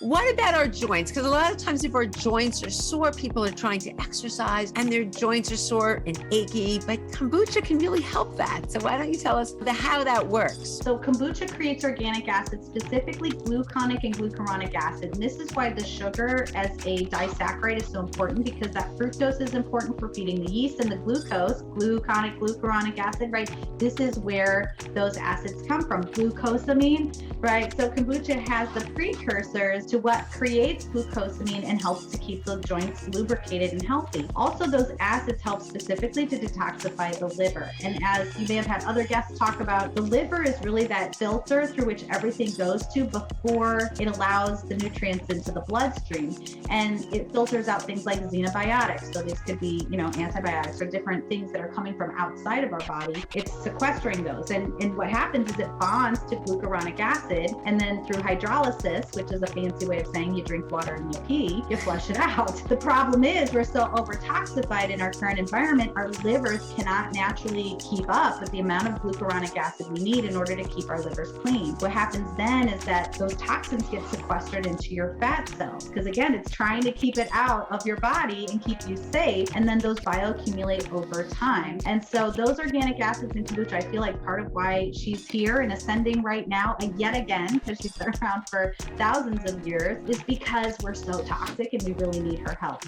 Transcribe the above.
What about our joints? Because a lot of times if our joints are sore, people are trying to exercise and their joints are sore and achy, but kombucha can really help that. So why don't you tell us how that works? So kombucha creates organic acid, specifically gluconic and glucuronic acid. And this is why the sugar as a disaccharide is so important, because that fructose is important for feeding the yeast, and the glucose, gluconic, glucuronic acid, right? This is where those acids come from, glucosamine, right? So kombucha has the precursors to what creates glucosamine and helps to keep the joints lubricated and healthy. Also, those acids help specifically to detoxify the liver. And as you may have had other guests talk about, the liver is really that filter through which everything goes to before it allows the nutrients into the bloodstream. And it filters out things like xenobiotics. So this could be, antibiotics or different things that are coming from outside of our body. It's sequestering those. And what happens is it bonds to glucuronic acid, and then through hydrolysis, which is a fancy way of saying you drink water and you pee, you flush it out. The problem is we're so overtoxified in our current environment, our livers cannot naturally keep up with the amount of glucuronic acid we need in order to keep our livers clean. What happens then is that those toxins get sequestered into your fat cells, because again, it's trying to keep it out of your body and keep you safe, and then those bioaccumulate over time. And so those organic acids in kombucha, I feel like part of why she's here and ascending right now, and yet again, because she's been around for thousands of years, is because we're so toxic and we really need her help.